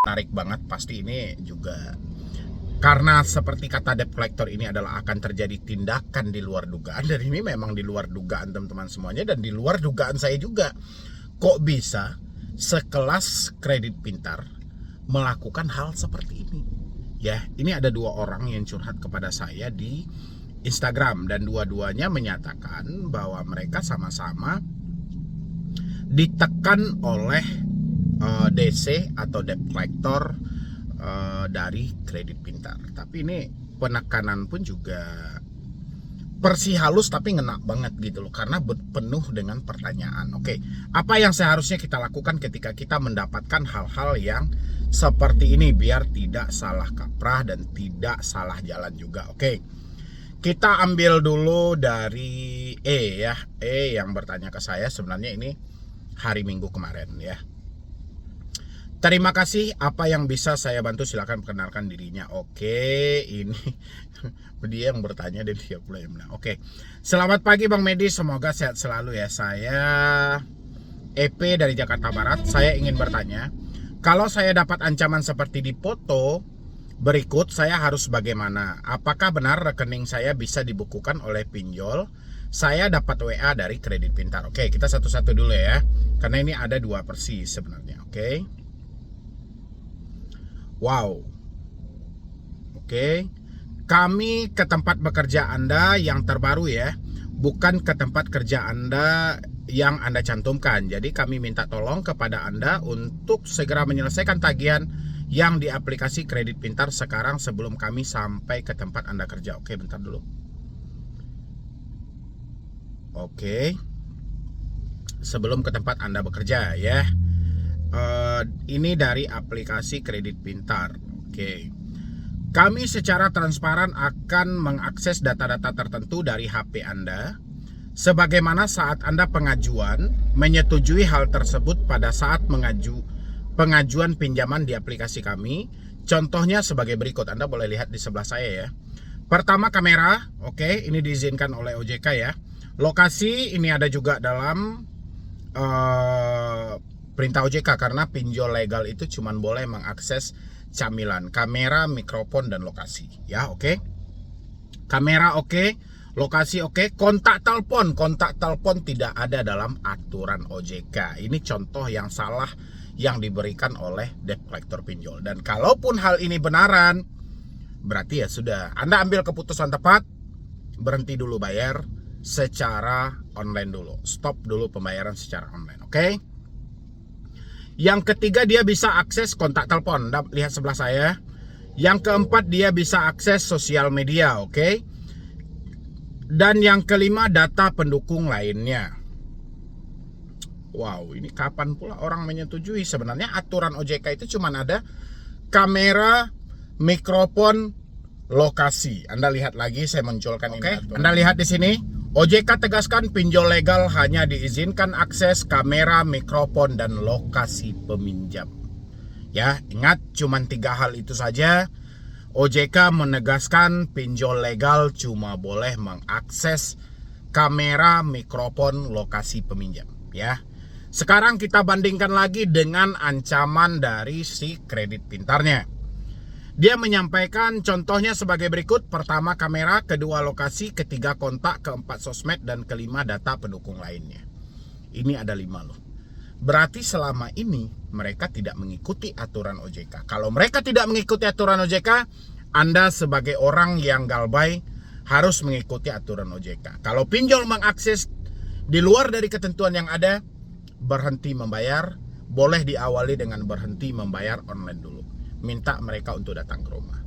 menarik banget. Pasti ini juga karena seperti kata debt collector, ini adalah akan terjadi tindakan di luar dugaan. Dan ini memang di luar dugaan teman-teman semuanya, dan di luar dugaan saya juga. Kok bisa sekelas Kredit Pintar melakukan hal seperti ini? Ya, ini ada dua orang yang curhat kepada saya di Instagram, dan dua-duanya menyatakan bahwa mereka sama-sama ditekan oleh DC atau debt collector dari Kredit Pintar. Tapi ini penekanan pun juga versi halus tapi ngena banget gitu loh, karena penuh dengan pertanyaan. Oke, apa yang seharusnya kita lakukan ketika kita mendapatkan hal-hal yang seperti ini biar tidak salah kaprah dan tidak salah jalan juga. Oke, kita ambil dulu dari E ya. E yang bertanya ke saya sebenarnya ini hari Minggu kemarin ya. Terima kasih, apa yang bisa saya bantu, silakan perkenalkan dirinya. Oke, ini dia yang bertanya dan dia pula yang menang. Oke, selamat pagi Bang Medi, semoga sehat selalu ya. Saya EP dari Jakarta Barat. Saya ingin bertanya, kalau saya dapat ancaman seperti di foto berikut, saya harus bagaimana? Apakah benar rekening saya bisa dibukukan oleh pinjol? Saya dapat WA dari Kredit Pintar. Oke, kita satu-satu dulu ya, karena ini ada dua versi sebenarnya. Oke. Wow. Oke. Kami ke tempat bekerja Anda yang terbaru ya, bukan ke tempat kerja Anda yang Anda cantumkan. Jadi kami minta tolong kepada Anda untuk segera menyelesaikan tagihan yang di aplikasi Kredit Pintar sekarang sebelum kami sampai ke tempat Anda kerja. Oke, bentar dulu. Oke. Sebelum ke tempat Anda bekerja ya. Ini dari aplikasi Kredit Pintar. Oke. Kami secara transparan akan mengakses data-data tertentu dari HP Anda, sebagaimana saat Anda pengajuan menyetujui hal tersebut pada saat pengajuan pinjaman di aplikasi kami. Contohnya sebagai berikut, Anda boleh lihat di sebelah saya ya. Pertama, kamera. Oke, ini diizinkan oleh OJK ya. Lokasi ini ada juga dalam perintah OJK, karena pinjol legal itu cuma boleh mengakses camilan, kamera, mikrofon, dan lokasi ya. Oke, kamera oke, lokasi oke. Kontak telepon tidak ada dalam aturan OJK. Ini contoh yang salah yang diberikan oleh debt collector pinjol. Dan kalaupun hal ini benaran, berarti ya sudah, Anda ambil keputusan tepat, berhenti dulu bayar secara online dulu, stop dulu pembayaran secara online. Oke. Yang ketiga, dia bisa akses kontak telepon. Lihat sebelah saya. Yang keempat, dia bisa akses sosial media. Oke. Dan yang kelima, data pendukung lainnya. Wow, ini kapan pula orang menyetujui? Sebenarnya aturan OJK itu cuma ada kamera, mikrofon, lokasi. Anda lihat lagi, saya munculkan ini. Anda lihat di sini. OJK tegaskan pinjol legal hanya diizinkan akses kamera, mikrofon, dan lokasi peminjam. Ya, ingat cuma 3 hal itu saja. OJK menegaskan pinjol legal cuma boleh mengakses kamera, mikrofon, lokasi peminjam. Ya. Sekarang kita bandingkan lagi dengan ancaman dari si Kredit Pintarnya. Dia menyampaikan contohnya sebagai berikut. Pertama, kamera, kedua, lokasi, ketiga, kontak, keempat, sosmed, dan kelima, data pendukung lainnya. Ini ada 5 loh. Berarti selama ini mereka tidak mengikuti aturan OJK. Kalau mereka tidak mengikuti aturan OJK, Anda sebagai orang yang galbay harus mengikuti aturan OJK. Kalau pinjol mengakses di luar dari ketentuan yang ada, berhenti membayar. Boleh diawali dengan berhenti membayar online dulu. Minta mereka untuk datang ke rumah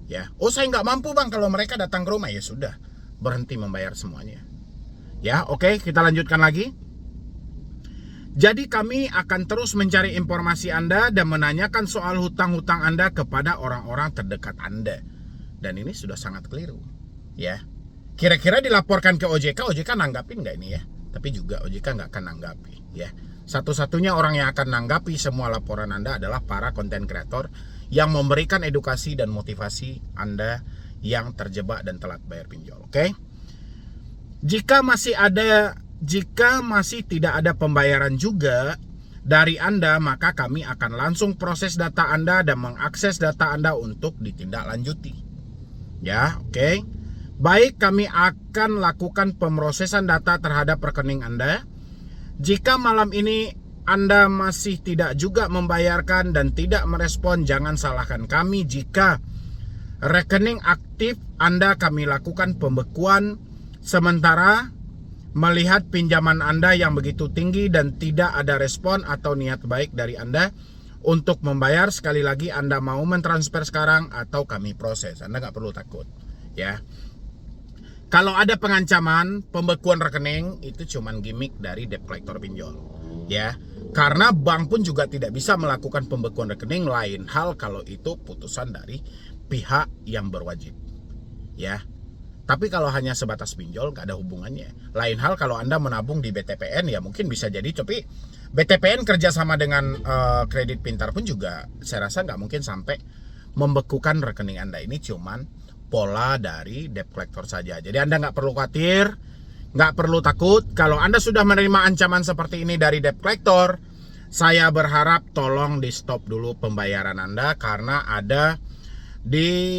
ya. Oh, saya nggak mampu Bang. Kalau mereka datang ke rumah, ya sudah, berhenti membayar semuanya ya. Oke, kita lanjutkan lagi. Jadi kami akan terus mencari informasi Anda dan menanyakan soal hutang-hutang Anda kepada orang-orang terdekat Anda. Dan ini sudah sangat keliru ya. Kira-kira dilaporkan ke OJK, OJK nanggapin nggak ini ya? Tapi juga OJK nggak akan nanggapi ya. Satu-satunya orang yang akan nanggapi semua laporan Anda adalah para konten kreator yang memberikan edukasi dan motivasi Anda yang terjebak dan telat bayar pinjol. Oke? Jika masih tidak ada pembayaran juga, dari Anda, maka kami akan langsung proses data Anda dan mengakses data Anda untuk ditindaklanjuti. Ya, oke. Baik, kami akan lakukan pemrosesan data terhadap rekening Anda. Jika malam ini Anda masih tidak juga membayarkan dan tidak merespon, jangan salahkan kami. Jika rekening aktif Anda, kami lakukan pembekuan sementara melihat pinjaman Anda yang begitu tinggi dan tidak ada respon atau niat baik dari Anda untuk membayar. Sekali lagi, Anda mau mentransfer sekarang atau kami proses. Anda nggak perlu takut, ya. Kalau ada pengancaman pembekuan rekening, itu cuman gimmick dari debt collector pinjol, ya. Karena bank pun juga tidak bisa melakukan pembekuan rekening, lain hal kalau itu putusan dari pihak yang berwajib, ya. Tapi kalau hanya sebatas pinjol, nggak ada hubungannya. Lain hal kalau Anda menabung di BTPN, ya mungkin bisa jadi. Tapi BTPN kerjasama dengan Kredit Pintar pun juga saya rasa nggak mungkin sampai membekukan rekening Anda. Ini cuman pola dari debt collector saja. Jadi Anda nggak perlu khawatir, nggak perlu takut. Kalau Anda sudah menerima ancaman seperti ini dari debt collector, saya berharap tolong di stop dulu pembayaran Anda, karena ada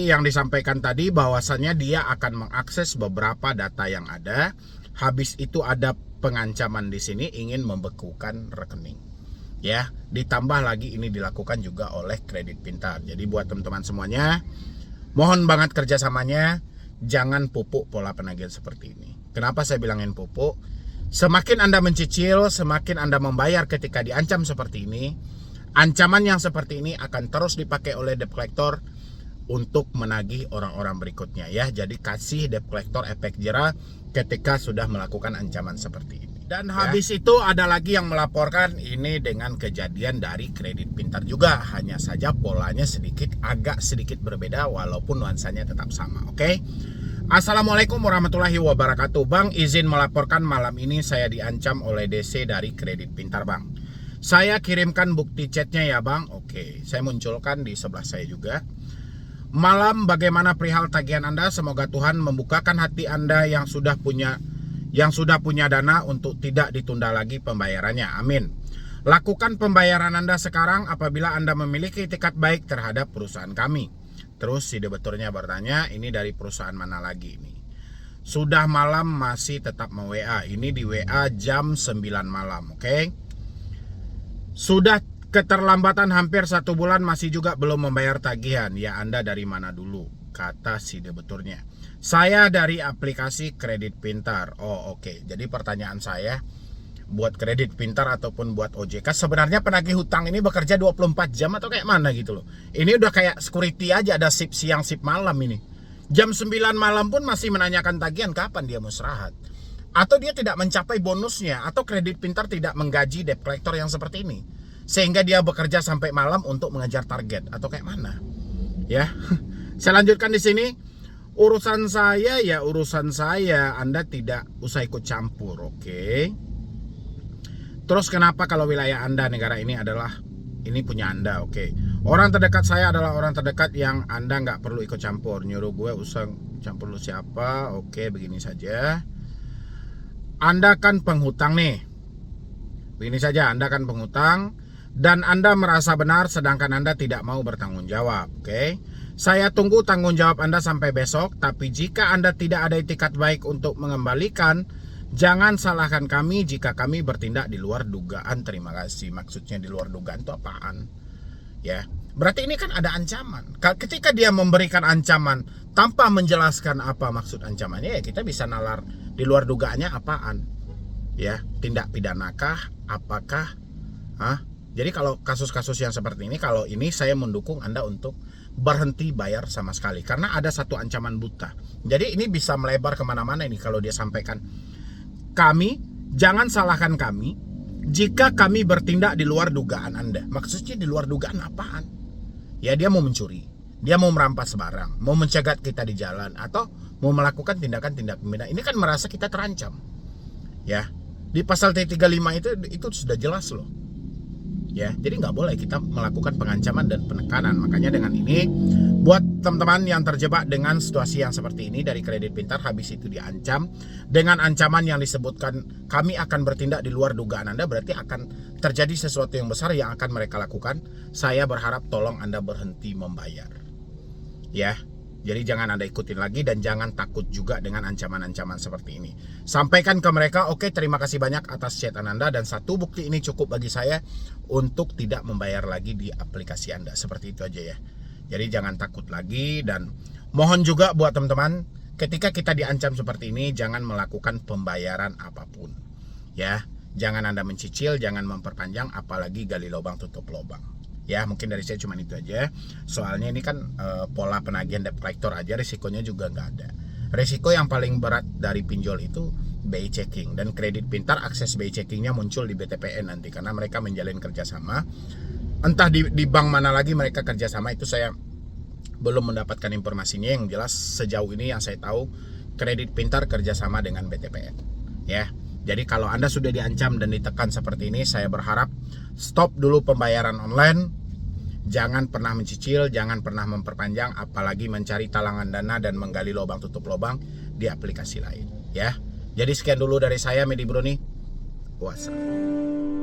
yang disampaikan tadi bahwasannya dia akan mengakses beberapa data yang ada. Habis itu ada pengancaman di sini ingin membekukan rekening, ya. Ditambah lagi ini dilakukan juga oleh Kredit Pintar. Jadi buat teman-teman semuanya, mohon banget kerjasamanya, jangan pupuk pola penagihan seperti ini. Kenapa saya bilangin pupuk? Semakin Anda mencicil, semakin Anda membayar ketika diancam seperti ini. Ancaman yang seperti ini akan terus dipakai oleh debt collector untuk menagih orang-orang berikutnya, ya. Jadi kasih debt collector efek jera ketika sudah melakukan ancaman seperti ini. Dan habis itu ada lagi yang melaporkan ini dengan kejadian dari Kredit Pintar juga. Hanya saja polanya agak sedikit berbeda walaupun nuansanya tetap sama, oke? Assalamualaikum warahmatullahi wabarakatuh. Bang, izin melaporkan malam ini saya diancam oleh DC dari Kredit Pintar, Bang. Saya kirimkan bukti chatnya ya, Bang. Oke, saya munculkan di sebelah saya juga. Malam, bagaimana perihal tagihan Anda? Semoga Tuhan membukakan hati Anda yang sudah punya dana untuk tidak ditunda lagi pembayarannya. Amin. Lakukan pembayaran Anda sekarang apabila Anda memiliki etikat baik terhadap perusahaan kami. Terus si debiturnya bertanya, ini dari perusahaan mana lagi ini? Sudah malam masih tetap me-WA. Ini di WA jam 9 malam, oke? Sudah keterlambatan hampir 1 bulan masih juga belum membayar tagihan. Ya, Anda dari mana dulu? Kata si debiturnya. Saya dari aplikasi Kredit Pintar. Oh, oke. Jadi pertanyaan saya, buat Kredit Pintar ataupun buat OJK, sebenarnya penagih hutang ini bekerja 24 jam atau kayak mana gitu loh. Ini udah kayak security aja, ada shift siang, shift malam ini. Jam 9 malam pun masih menanyakan tagihan, kapan dia mau istirahat. Atau dia tidak mencapai bonusnya, atau Kredit Pintar tidak menggaji debt collector yang seperti ini, sehingga dia bekerja sampai malam untuk mengejar target, atau kayak mana. Ya, saya lanjutkan di sini. Urusan saya ya urusan saya, Anda tidak usah ikut campur, oke? Terus kenapa kalau wilayah Anda, negara ini punya Anda, oke? Orang terdekat saya adalah orang terdekat yang Anda nggak perlu ikut campur. Nyuruh gue usah campur lu siapa? Oke, begini saja. Anda kan penghutang nih. Begini saja, Anda kan penghutang dan Anda merasa benar sedangkan Anda tidak mau bertanggung jawab, oke? Saya tunggu tanggung jawab Anda sampai besok, tapi jika Anda tidak ada itikat baik untuk mengembalikan, jangan salahkan kami jika kami bertindak di luar dugaan. Terima kasih. Maksudnya di luar dugaan itu apaan? Ya, berarti ini kan ada ancaman. Ketika dia memberikan ancaman tanpa menjelaskan apa maksud ancamannya, ya kita bisa nalar di luar dugaannya apaan. Ya, tindak pidanakah? Apakah? Jadi kalau kasus-kasus yang seperti ini, kalau ini saya mendukung Anda untuk berhenti bayar sama sekali, karena ada satu ancaman buta. Jadi ini bisa melebar kemana-mana ini kalau dia sampaikan. Jangan salahkan kami jika kami bertindak di luar dugaan Anda. Maksudnya di luar dugaan apaan? Ya, dia mau mencuri, dia mau merampas barang, mau mencegat kita di jalan, atau mau melakukan tindakan-tindak pidana. Ini kan merasa kita terancam. Ya, di pasal T35 itu sudah jelas loh. ya. Jadi nggak boleh kita melakukan pengancaman dan penekanan. Makanya dengan ini, buat teman-teman yang terjebak dengan situasi yang seperti ini dari Kredit Pintar, habis itu diancam dengan ancaman yang disebutkan kami akan bertindak di luar dugaan Anda, berarti akan terjadi sesuatu yang besar yang akan mereka lakukan. Saya berharap tolong Anda berhenti membayar, ya. Jadi jangan Anda ikutin lagi dan jangan takut juga dengan ancaman-ancaman seperti ini. Sampaikan ke mereka, oke, terima kasih banyak atas chatan Anda dan satu bukti ini cukup bagi saya untuk tidak membayar lagi di aplikasi Anda. Seperti itu aja ya. Jadi jangan takut lagi, dan mohon juga buat teman-teman, ketika kita diancam seperti ini jangan melakukan pembayaran apapun. Ya, jangan Anda mencicil, jangan memperpanjang, apalagi gali lubang tutup lubang. Ya, mungkin dari saya cuma itu aja. Soalnya ini kan pola penagihan debt collector aja, risikonya juga nggak ada. Risiko yang paling berat dari pinjol itu BI checking, dan Kredit Pintar akses BI checkingnya muncul di BTPN nanti karena mereka menjalin kerjasama. Entah di bank mana lagi mereka kerjasama, itu saya belum mendapatkan informasinya. Yang jelas sejauh ini yang saya tahu Kredit Pintar kerjasama dengan BTPN. Ya, jadi kalau Anda sudah diancam dan ditekan seperti ini, saya berharap stop dulu pembayaran online. Jangan pernah mencicil, jangan pernah memperpanjang, apalagi mencari talangan dana dan menggali lubang tutup lubang di aplikasi lain, ya. Jadi sekian dulu dari saya, Medi Broni. Wassalam.